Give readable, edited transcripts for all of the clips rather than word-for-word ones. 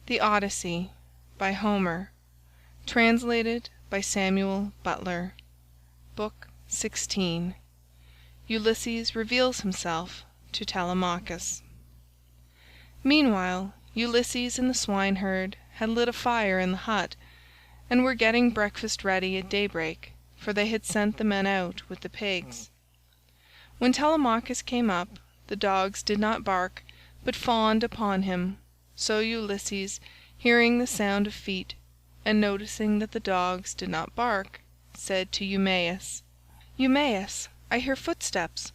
The Odyssey by Homer. Translated by Samuel Butler. Book 16. Ulysses reveals himself to Telemachus. Meanwhile Ulysses and the swineherd had lit a fire in the hut, and were getting breakfast ready at daybreak, for they had sent the men out with the pigs. When Telemachus came up, the dogs did not bark, but fawned upon him. So Ulysses, hearing the sound of feet, and noticing that the dogs did not bark, said to Eumaeus, "Eumaeus, I hear footsteps.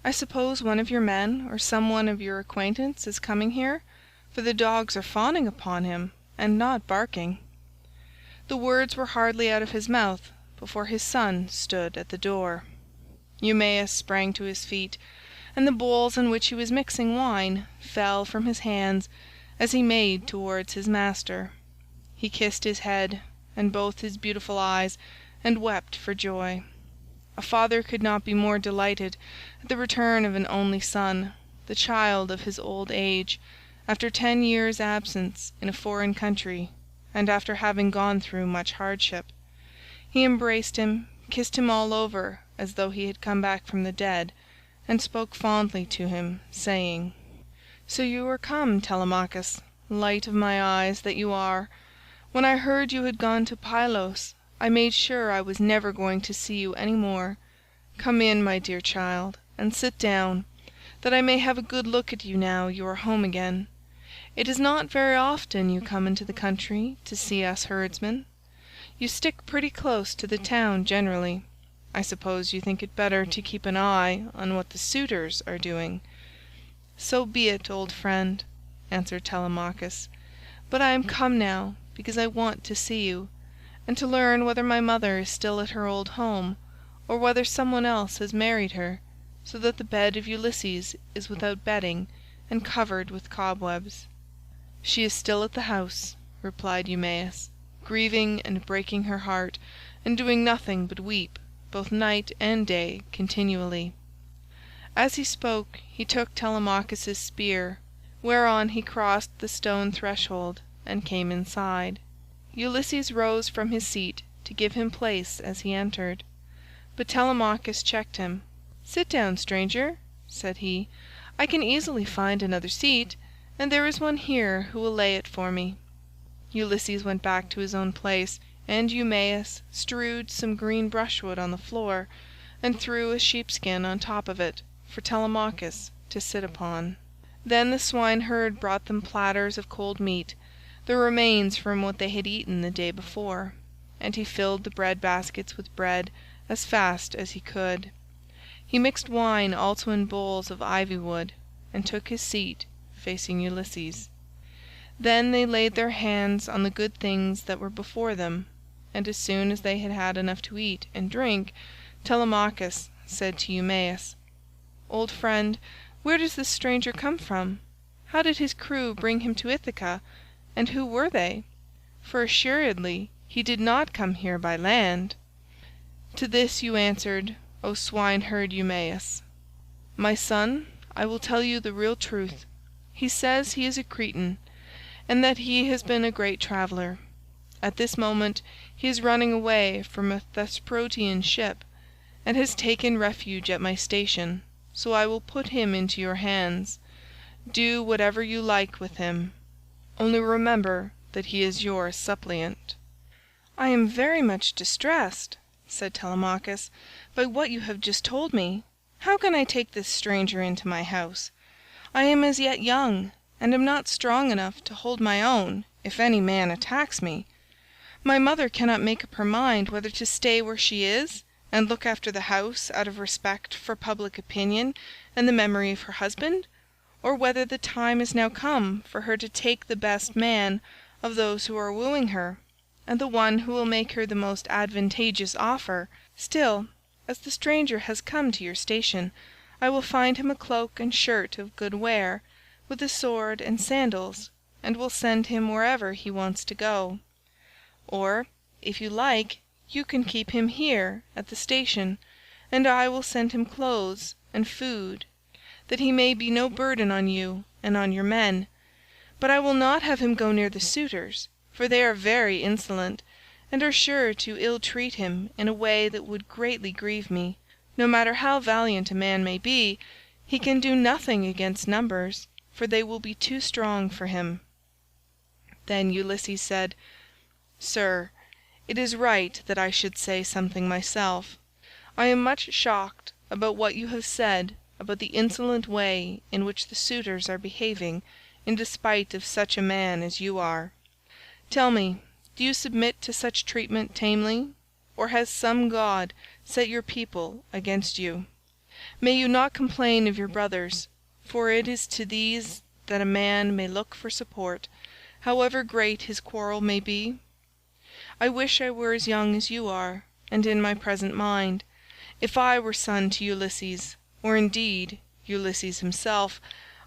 I suppose one of your men or some one of your acquaintance is coming here, for the dogs are fawning upon him and not barking." The words were hardly out of his mouth before his son stood at the door. Eumaeus sprang to his feet, and the bowls in which he was mixing wine fell from his hands as he made towards his master. He kissed his head and both his beautiful eyes and wept for joy. A father could not be more delighted at the return of an only son, the child of his old age, after 10 years' absence in a foreign country, and after having gone through much hardship. He embraced him, kissed him all over as though he had come back from the dead, and spoke fondly to him, saying, "So you are come, Telemachus, light of my eyes that you are. When I heard you had gone to Pylos, I made sure I was never going to see you any more. Come in, my dear child, and sit down, that I may have a good look at you now you are home again. It is not very often you come into the country to see us herdsmen. You stick pretty close to the town generally. I suppose you think it better to keep an eye on what the suitors are doing." "So be it, old friend," answered Telemachus, "but I am come now because I want to see you, and to learn whether my mother is still at her old home, or whether some one else has married her, so that the bed of Ulysses is without bedding and covered with cobwebs." "She is still at the house," replied Eumaeus, "grieving and breaking her heart, and doing nothing but weep, both night and day continually." As he spoke he took Telemachus's spear, whereon he crossed the stone threshold and came inside. Ulysses rose from his seat to give him place as he entered, but Telemachus checked him. "Sit down, stranger," said he. "I can easily find another seat, and there is one here who will lay it for me." Ulysses went back to his own place, and Eumaeus strewed some green brushwood on the floor, and threw a sheepskin on top of it for Telemachus to sit upon. Then the swineherd brought them platters of cold meat, the remains from what they had eaten the day before, and he filled the bread baskets with bread as fast as he could. He mixed wine also in bowls of ivy wood, and took his seat facing Ulysses. Then they laid their hands on the good things that were before them, and as soon as they had had enough to eat and drink, Telemachus said to Eumaeus, "Old friend, where does this stranger come from? How did his crew bring him to Ithaca, and who were they? For assuredly he did not come here by land." To this you answered, O swineherd Eumaeus, "My son, I will tell you the real truth. He says he is a Cretan, and that he has been a great traveler. At this moment he is running away from a Thesprotian ship, and has taken refuge at my station, so I will put him into your hands. Do whatever you like with him, only remember that he is your suppliant." "I am very much distressed," said Telemachus, "by what you have just told me. How can I take this stranger into my house? I am as yet young, and am not strong enough to hold my own if any man attacks me. My mother cannot make up her mind whether to stay where she is and look after the house out of respect for public opinion and the memory of her husband, or whether the time is now come for her to take the best man of those who are wooing her, and the one who will make her the most advantageous offer. Still, as the stranger has come to your station, I will find him a cloak and shirt of good wear, with a sword and sandals, and will send him wherever he wants to go. Or, if you like, you can keep him here at the station, and I will send him clothes and food, that he may be no burden on you and on your men. But I will not have him go near the suitors, for they are very insolent, and are sure to ill-treat him in a way that would greatly grieve me. No matter how valiant a man may be, he can do nothing against numbers, for they will be too strong for him." Then Ulysses said, "Sir, it is right that I should say something myself. I am much shocked about what you have said about the insolent way in which the suitors are behaving in despite of such a man as you are. Tell me, do you submit to such treatment tamely, or has some god set your people against you? May you not complain of your brothers, for it is to these that a man may look for support, however great his quarrel may be? I wish I were as young as you are, and in my present mind. If I were son to Ulysses, or indeed Ulysses himself,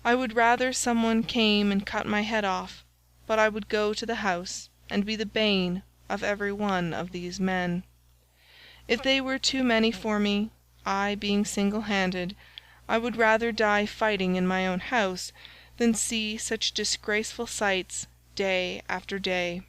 I would rather some one came and cut my head off, but I would go to the house and be the bane of every one of these men. If they were too many for me, I being single-handed, I would rather die fighting in my own house than see such disgraceful sights day after day: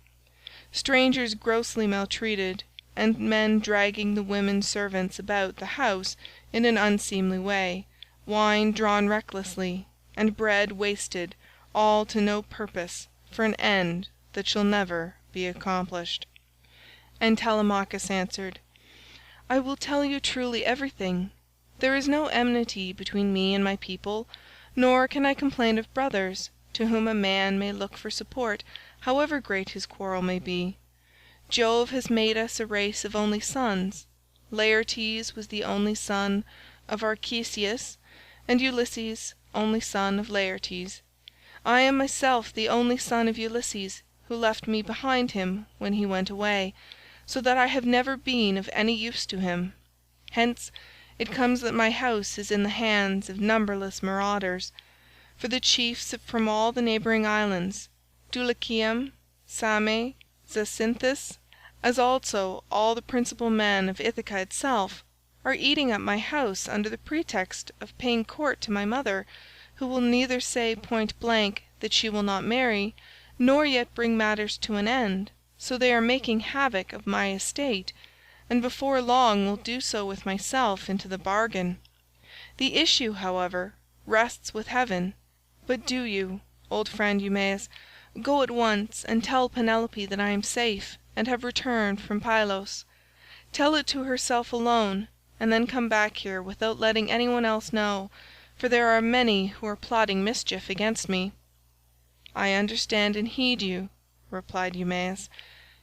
strangers grossly maltreated, and men dragging the women servants about the house in an unseemly way, wine drawn recklessly, and bread wasted, all to no purpose, for an end that shall never be accomplished." And Telemachus answered, "I will tell you truly everything. There is no enmity between me and my people, nor can I complain of brothers, to whom a man may look for support, however great his quarrel may be. Jove has made us a race of only sons. Laertes was the only son of Arceisius, and Ulysses only son of Laertes. I am myself the only son of Ulysses, who left me behind him when he went away, so that I have never been of any use to him. Hence it comes that my house is in the hands of numberless marauders, for the chiefs from all the neighbouring islands, Dulichium, Same, Zacynthus, as also all the principal men of Ithaca itself, are eating at my house under the pretext of paying court to my mother, who will neither say point blank that she will not marry, nor yet bring matters to an end, so they are making havoc of my estate, and before long will do so with myself into the bargain. The issue, however, rests with heaven, but do you, old friend Eumaeus, go at once and tell Penelope that I am safe and have returned from Pylos. Tell it to herself alone, and then come back here without letting any one else know, for there are many who are plotting mischief against me." "I understand and heed you," replied Eumaeus.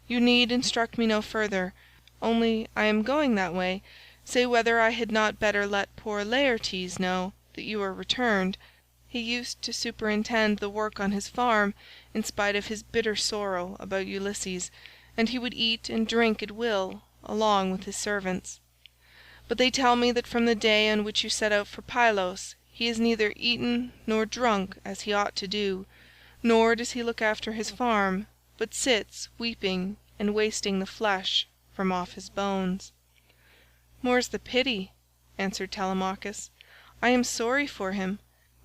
"You need instruct me no further, only I am going that way, say whether I had not better let poor Laertes know that you are returned. He used to superintend the work on his farm in spite of his bitter sorrow about Ulysses, and he would eat and drink at will along with his servants. But they tell me that from the day on which you set out for Pylos he has neither eaten nor drunk as he ought to do, nor does he look after his farm, but sits weeping and wasting the flesh from off his bones." "More's the pity," answered Telemachus. "I am sorry for him,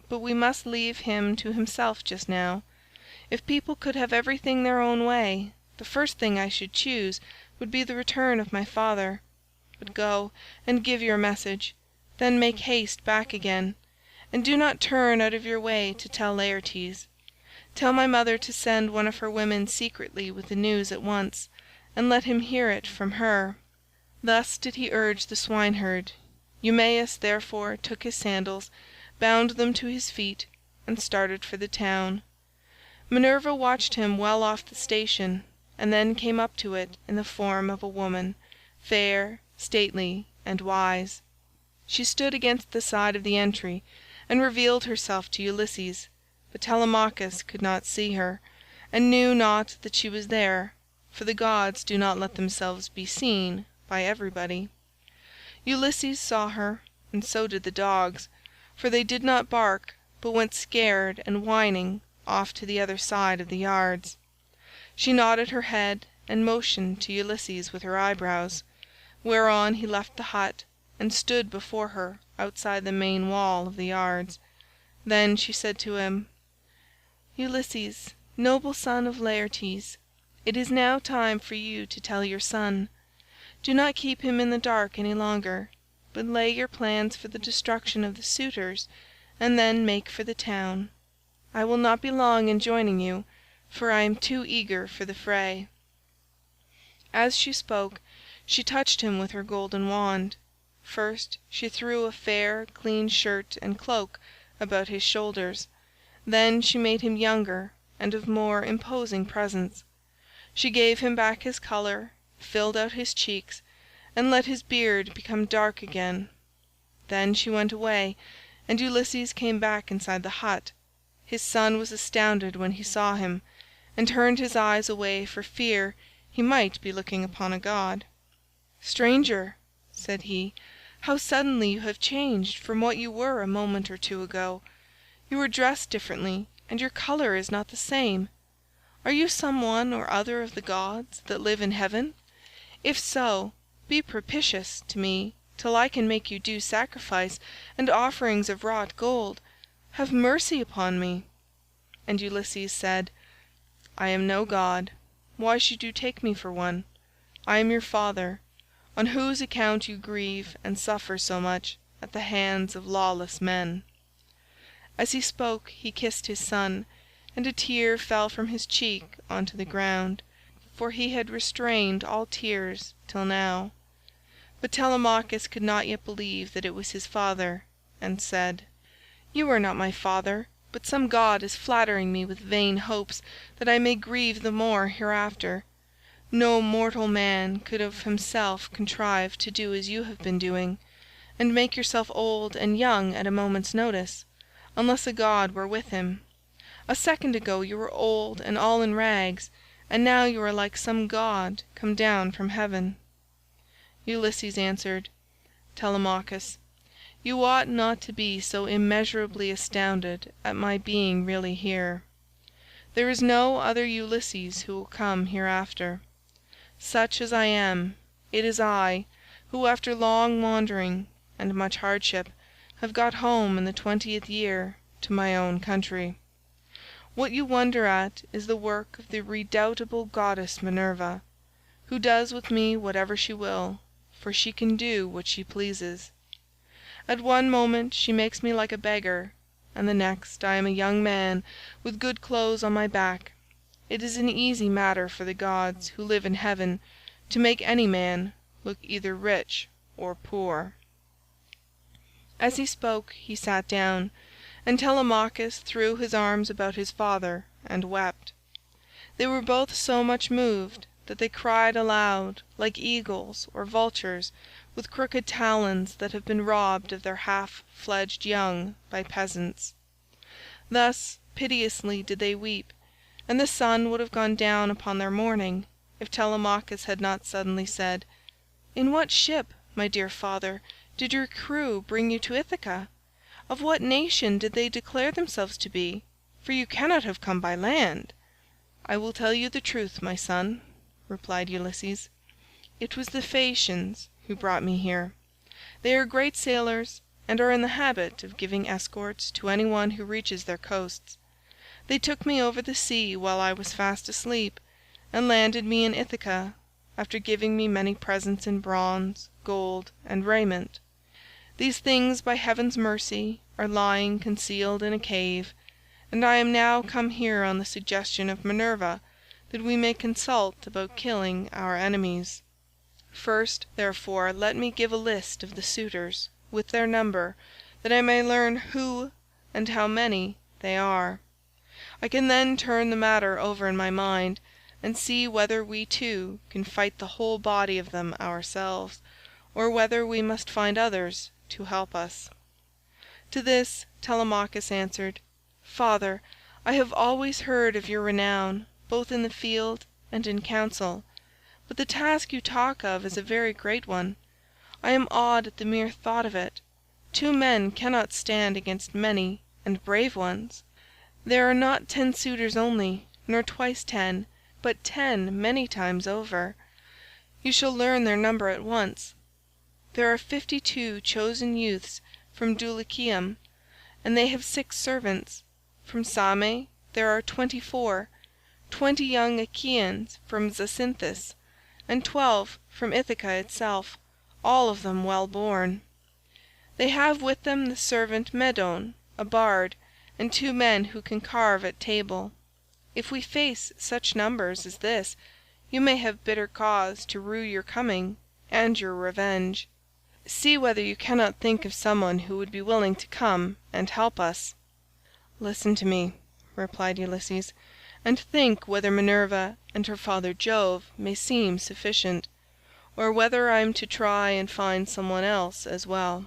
but we must leave him to himself just now. If people could have everything their own way, the first thing I should choose would be the return of my father. But go and give your message, then make haste back again, and do not turn out of your way to tell Laertes. Tell my mother to send one of her women secretly with the news at once, and let him hear it from her." Thus did he urge the swineherd. Eumaeus therefore took his sandals, bound them to his feet, and started for the town. Minerva watched him well off the station, and then came up to it in the form of a woman, fair, stately, and wise. She stood against the side of the entry, and revealed herself to Ulysses, but Telemachus could not see her, and knew not that she was there, for the gods do not let themselves be seen by everybody. Ulysses saw her, and so did the dogs, for they did not bark, but went scared and whining off to the other side of the yards. She nodded her head and motioned to Ulysses with her eyebrows, whereon he left the hut and stood before her outside the main wall of the yards. Then she said to him, "Ulysses, noble son of Laertes, it is now time for you to tell your son. Do not keep him in the dark any longer, but lay your plans for the destruction of the suitors and then make for the town. I will not be long in joining you, for I am too eager for the fray." As she spoke she touched him with her golden wand. First she threw a fair, clean shirt and cloak about his shoulders, then she made him younger and of more imposing presence. She gave him back his colour, filled out his cheeks, and let his beard become dark again. Then she went away, and Ulysses came back inside the hut. His son was astounded when he saw him, and turned his eyes away for fear he might be looking upon a god. "Stranger," said he, "how suddenly you have changed from what you were a moment or two ago. You are dressed differently, and your colour is not the same. Are you some one or other of the gods that live in heaven? If so, be propitious to me till I can make you due sacrifice and offerings of wrought gold. Have mercy upon me." And Ulysses said, "I am no god. Why should you take me for one? I am your father, on whose account you grieve and suffer so much at the hands of lawless men." As he spoke he kissed his son, and a tear fell from his cheek onto the ground, for he had restrained all tears till now. But Telemachus could not yet believe that it was his father, and said, "You are not my father, but some god is flattering me with vain hopes that I may grieve the more hereafter. No mortal man could of himself contrive to do as you have been doing, and make yourself old and young at a moment's notice, unless a god were with him. A second ago you were old and all in rags, and now you are like some god come down from heaven." Ulysses answered, "Telemachus, you ought not to be so immeasurably astounded at my being really here. There is no other Ulysses who will come hereafter. Such as I am, it is I, who after long wandering and much hardship have got home in the 20th year to my own country. What you wonder at is the work of the redoubtable goddess Minerva, who does with me whatever she will, for she can do what she pleases. At one moment she makes me like a beggar, and the next I am a young man with good clothes on my back. It is an easy matter for the gods who live in heaven to make any man look either rich or poor." As he spoke he sat down, and Telemachus threw his arms about his father and wept. They were both so much moved that they cried aloud like eagles or vultures with crooked talons that have been robbed of their half-fledged young by peasants. Thus piteously did they weep, and the sun would have gone down upon their mourning, if Telemachus had not suddenly said, "In what ship, my dear father, did your crew bring you to Ithaca? Of what nation did they declare themselves to be? For you cannot have come by land." "I will tell you the truth, my son," replied Ulysses. "It was the Phaeacians who brought me here. They are great sailors, and are in the habit of giving escorts to any one who reaches their coasts. They took me over the sea while I was fast asleep, and landed me in Ithaca, after giving me many presents in bronze, gold, and raiment. These things by heaven's mercy are lying concealed in a cave, and I am now come here on the suggestion of Minerva that we may consult about killing our enemies. First, therefore, let me give a list of the suitors, with their number, that I may learn who and how many they are. I can then turn the matter over in my mind, and see whether we two can fight the whole body of them ourselves, or whether we must find others to help us." To this Telemachus answered, "Father, I have always heard of your renown, both in the field and in council, but the task you talk of is a very great one. I am awed at the mere thought of it. 2 men cannot stand against many and brave ones. There are not 10 suitors only, nor twice 10, but 10 many times over. You shall learn their number at once. There are 52 chosen youths from Dulichium, and they have 6 servants. From Same there are 24, 20 young Achaeans from Zacynthus, and 12 from Ithaca itself, all of them well born. They have with them the servant Medon, a bard, and 2 men who can carve at table. If we face such numbers as this, you may have bitter cause to rue your coming and your revenge. See whether you cannot think of someone who would be willing to come and help us." "Listen to me," replied Ulysses, "and think whether Minerva and her father Jove may seem sufficient, or whether I am to try and find someone else as well."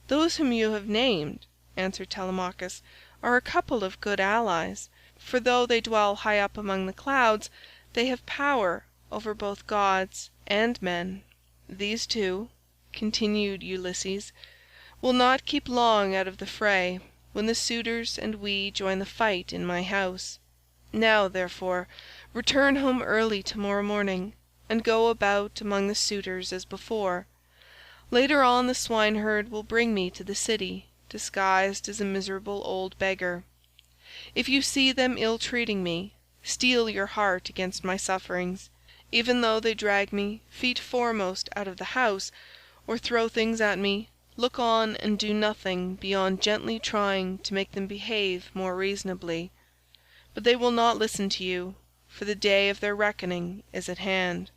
"Those whom you have named," answered Telemachus, "are a couple of good allies, for though they dwell high up among the clouds, they have power over both gods and men. These 2," continued Ulysses, "will not keep long out of the fray, when the suitors and we join the fight in my house. Now, therefore, return home early tomorrow morning, and go about among the suitors as before. Later on the swineherd will bring me to the city, disguised as a miserable old beggar. If you see them ill-treating me, steel your heart against my sufferings, even though they drag me feet foremost out of the house, or throw things at me. Look on and do nothing beyond gently trying to make them behave more reasonably. But they will not listen to you, for the day of their reckoning is at hand.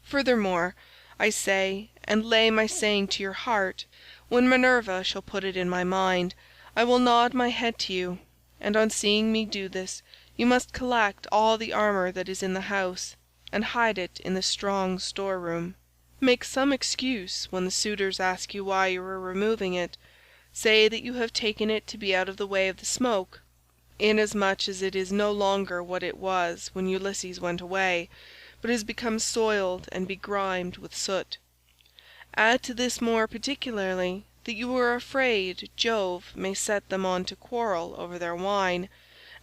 Furthermore, I say, and lay my saying to your heart, when Minerva shall put it in my mind, I will nod my head to you, and on seeing me do this, you must collect all the armour that is in the house, and hide it in the strong store-room. Make some excuse when the suitors ask you why you are removing it. Say that you have taken it to be out of the way of the smoke, inasmuch as it is no longer what it was when Ulysses went away, but has become soiled and begrimed with soot. Add to this more particularly that you are afraid Jove may set them on to quarrel over their wine,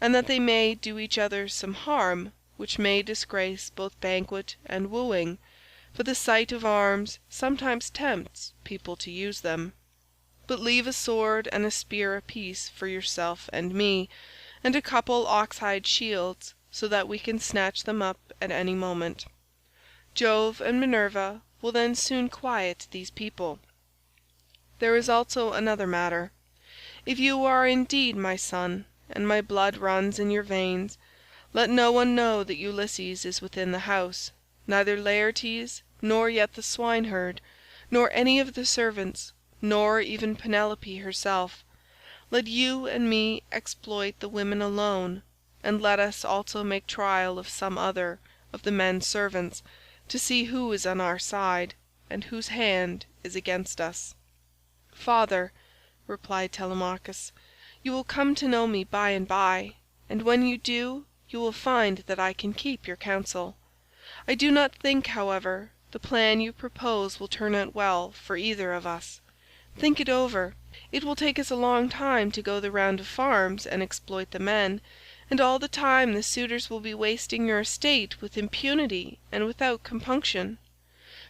and that they may do each other some harm which may disgrace both banquet and wooing, for the sight of arms sometimes tempts people to use them. But leave a sword and a spear apiece for yourself and me, and a couple ox-hide shields, so that we can snatch them up at any moment. Jove and Minerva will then soon quiet these people. There is also another matter. If you are indeed my son, and my blood runs in your veins, let no one know that Ulysses is within the house, neither Laertes, nor yet the swineherd, nor any of the servants, nor even Penelope herself. Let you and me exploit the women alone, and let us also make trial of some other of the men servants, to see who is on our side, and whose hand is against us." "Father," replied Telemachus, "you will come to know me by and by, and when you do you will find that I can keep your counsel. I do not think, however, the plan you propose will turn out well for either of us. Think it over. It will take us a long time to go the round of farms and exploit the men, and all the time the suitors will be wasting your estate with impunity and without compunction.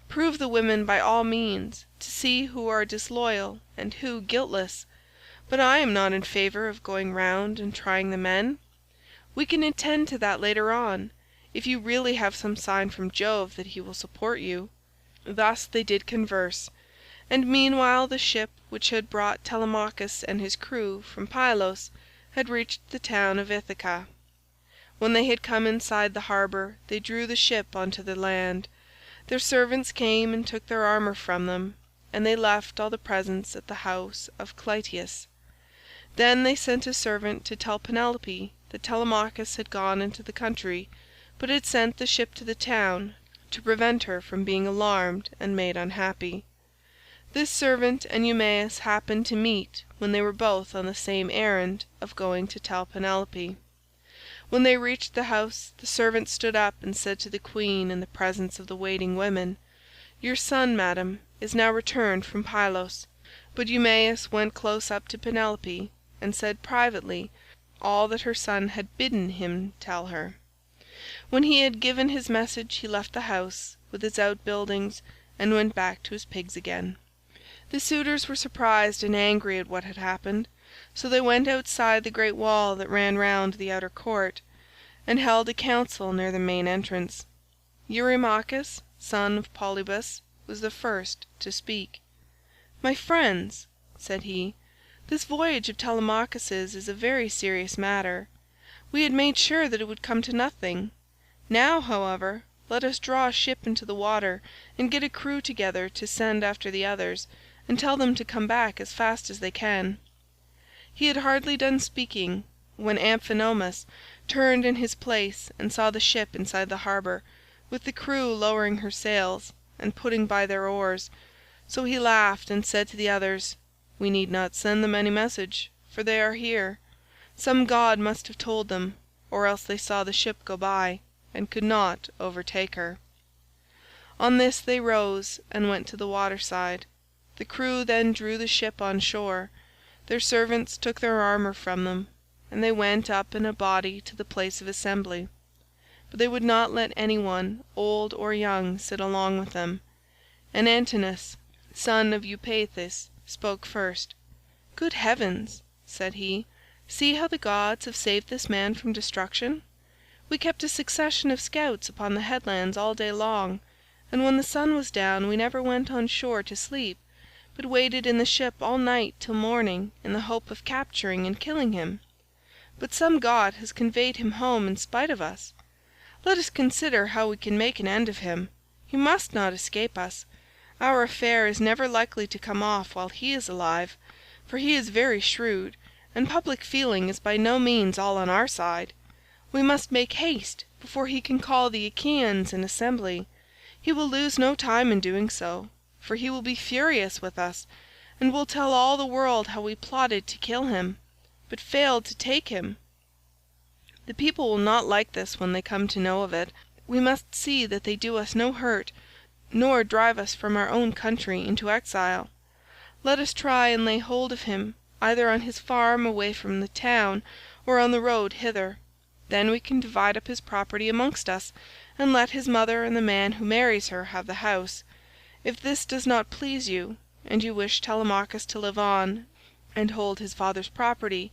Prove the women by all means, to see who are disloyal and who guiltless, but I am not in favour of going round and trying the men. We can attend to that later on, if you really have some sign from Jove that he will support you." Thus they did converse, and meanwhile the ship which had brought Telemachus and his crew from Pylos had reached the town of Ithaca. When they had come inside the harbour they drew the ship on to the land. Their servants came and took their armour from them, and they left all the presents at the house of Clytius. Then they sent a servant to tell Penelope that Telemachus had gone into the country, but had sent the ship to the town to prevent her from being alarmed and made unhappy. This servant and Eumaeus happened to meet when they were both on the same errand of going to tell Penelope. When they reached the house the servant stood up and said to the queen in the presence of the waiting women, "Your son, madam, is now returned from Pylos." But Eumaeus went close up to Penelope and said privately all that her son had bidden him tell her. When he had given his message he left the house with its outbuildings and went back to his pigs again. The suitors were surprised and angry at what had happened, So they went outside the great wall that ran round the outer court, and held a council near the main entrance. Eurymachus, son of Polybus, was the first to speak. "My friends," said he, "this voyage of Telemachus's is a very serious matter. We had made sure that it would come to nothing. Now, however, let us draw a ship into the water and get a crew together to send after the others, and tell them to come back as fast as they can." He had hardly done speaking when Amphinomus turned in his place and saw the ship inside the harbour, with the crew lowering her sails and putting by their oars. So he laughed and said to the others, "We need not send them any message, for they are here. Some god must have told them, or else they saw the ship go by, and could not overtake her." On this they rose and went to the waterside. The crew then drew the ship on shore. Their servants took their armour from them, and they went up in a body to the place of assembly. But they would not let any one, old or young, sit along with them, and Antinous, son of Eupeithes, spoke first. "Good heavens," said he, "see how the gods have saved this man from destruction. We kept a succession of scouts upon the headlands all day long, and when the sun was down we never went on shore to sleep, but waited in the ship all night till morning in the hope of capturing and killing him. But some god has conveyed him home in spite of us. Let us consider how we can make an end of him. He must not escape us. Our affair is never likely to come off while he is alive, for he is very shrewd, and public feeling is by no means all on our side. We must make haste before he can call the Achaeans in assembly. He will lose no time in doing so, for he will be furious with us, and will tell all the world how we plotted to kill him, but failed to take him. The people will not like this when they come to know of it. We must see that they do us no hurt, nor drive us from our own country into exile. Let us try and lay hold of him, either on his farm away from the town, or on the road hither. Then we can divide up his property amongst us, and let his mother and the man who marries her have the house. If this does not please you, and you wish Telemachus to live on and hold his father's property,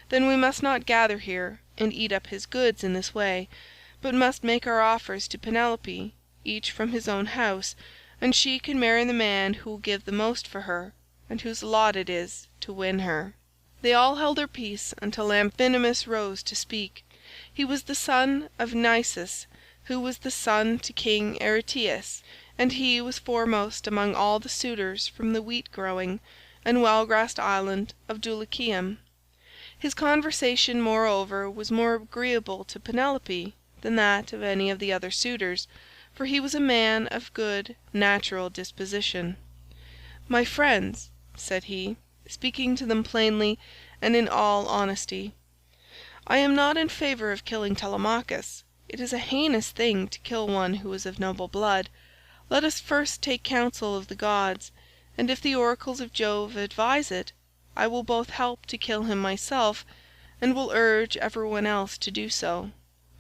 then we must not gather here and eat up his goods in this way, but must make our offers to Penelope, each from his own house, and she can marry the man who will give the most for her, and whose lot it is to win her." They all held their peace until Amphinomus rose to speak. He was the son of Nisus, who was the son to King Aretias, and he was foremost among all the suitors from the wheat-growing and well-grassed island of Dulichium. His conversation, moreover, was more agreeable to Penelope than that of any of the other suitors, for he was a man of good natural disposition. "My friends," said he, speaking to them plainly and in all honesty, "I am not in favour of killing Telemachus. It is a heinous thing to kill one who is of noble blood. Let us first take counsel of the gods, and if the oracles of Jove advise it, I will both help to kill him myself, and will urge everyone else to do so.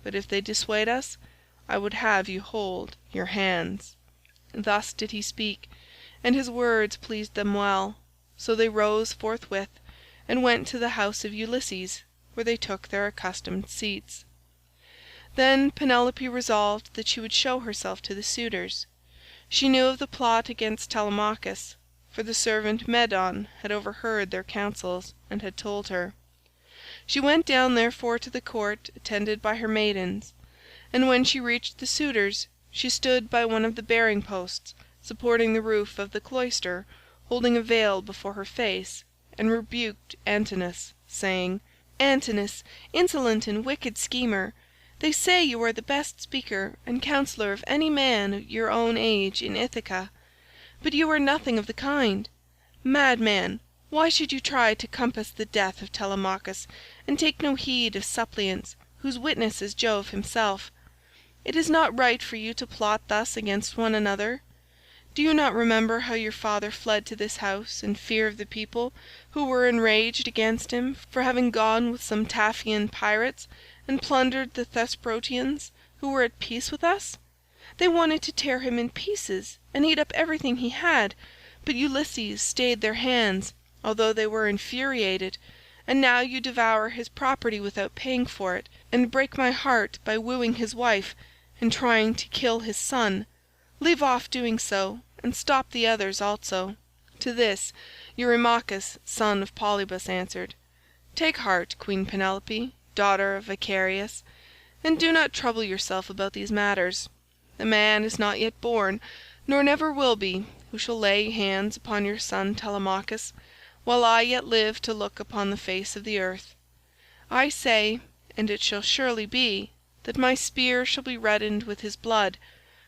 But if they dissuade us, I would have you hold your hands." Thus did he speak, and his words pleased them well. So they rose forthwith and went to the house of Ulysses, where they took their accustomed seats. Then Penelope resolved that she would show herself to the suitors. She knew of the plot against Telemachus, for the servant Medon had overheard their counsels and had told her. She went down therefore to the court attended by her maidens, and when she reached the suitors she stood by one of the bearing posts supporting the roof of the cloister, holding a veil before her face, and rebuked Antinous, saying, "Antinous, insolent and wicked schemer, they say you are the best speaker and counsellor of any man of your own age in Ithaca, but you are nothing of the kind. Madman, why should you try to compass the death of Telemachus and take no heed of suppliants, whose witness is Jove himself? It is not right for you to plot thus against one another. Do you not remember how your father fled to this house in fear of the people, who were enraged against him for having gone with some Taphian pirates and plundered the Thesprotians, who were at peace with us? They wanted to tear him in pieces and eat up everything he had, but Ulysses stayed their hands, although they were infuriated, and now you devour his property without paying for it, and break my heart by wooing his wife and trying to kill his son. Leave off doing so, and stop the others also." To this Eurymachus son of Polybus answered, "Take heart, Queen Penelope, daughter of Icarius, and do not trouble yourself about these matters. The man is not yet born, nor never will be, who shall lay hands upon your son Telemachus, while I yet live to look upon the face of the earth. I say, and it shall surely be, that my spear shall be reddened with his blood,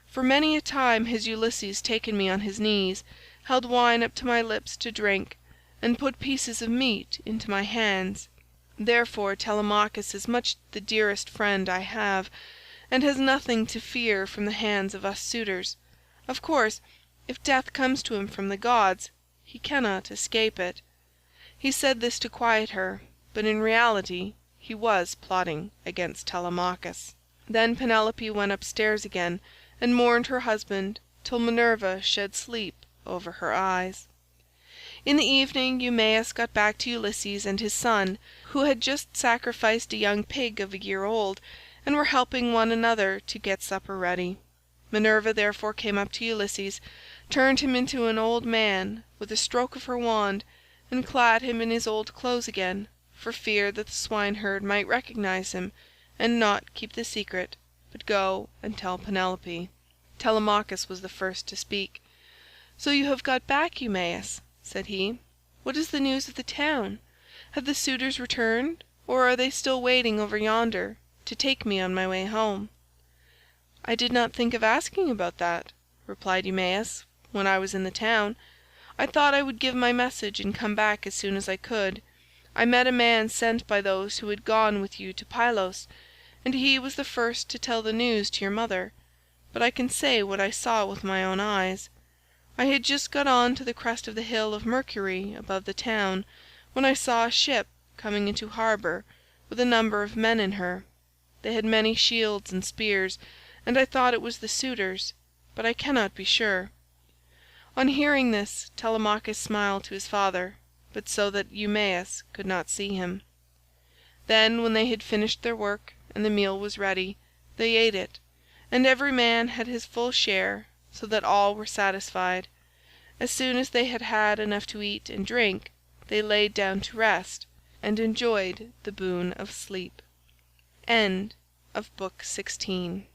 for many a time has Ulysses taken me on his knees, held wine up to my lips to drink, and put pieces of meat into my hands. Therefore Telemachus is much the dearest friend I have, and has nothing to fear from the hands of us suitors. Of course, if death comes to him from the gods, he cannot escape it." He said this to quiet her, but in reality he was plotting against Telemachus. Then Penelope went upstairs again and mourned her husband till Minerva shed sleep over her eyes. In the evening Eumaeus got back to Ulysses and his son, who had just sacrificed a young pig of a year old, and were helping one another to get supper ready. Minerva therefore came up to Ulysses, turned him into an old man with a stroke of her wand, and clad him in his old clothes again, for fear that the swineherd might recognize him and not keep the secret, but go and tell Penelope. Telemachus was the first to speak. "So you have got back, Eumaeus," said he. "What is the news of the town? Have the suitors returned, or are they still waiting over yonder to take me on my way home?" "I did not think of asking about that," replied Eumaeus, "when I was in the town. I thought I would give my message and come back as soon as I could. I met a man sent by those who had gone with you to Pylos, and he was the first to tell the news to your mother, but I can say what I saw with my own eyes. I had just got on to the crest of the hill of Mercury above the town, when I saw a ship coming into harbour with a number of men in her. They had many shields and spears, and I thought it was the suitors, but I cannot be sure." On hearing this Telemachus smiled to his father, but so that Eumaeus could not see him. Then when they had finished their work and the meal was ready, they ate it, and every man had his full share, so that all were satisfied. As soon as they had had enough to eat and drink, they laid down to rest, and enjoyed the boon of sleep. End of Book 16.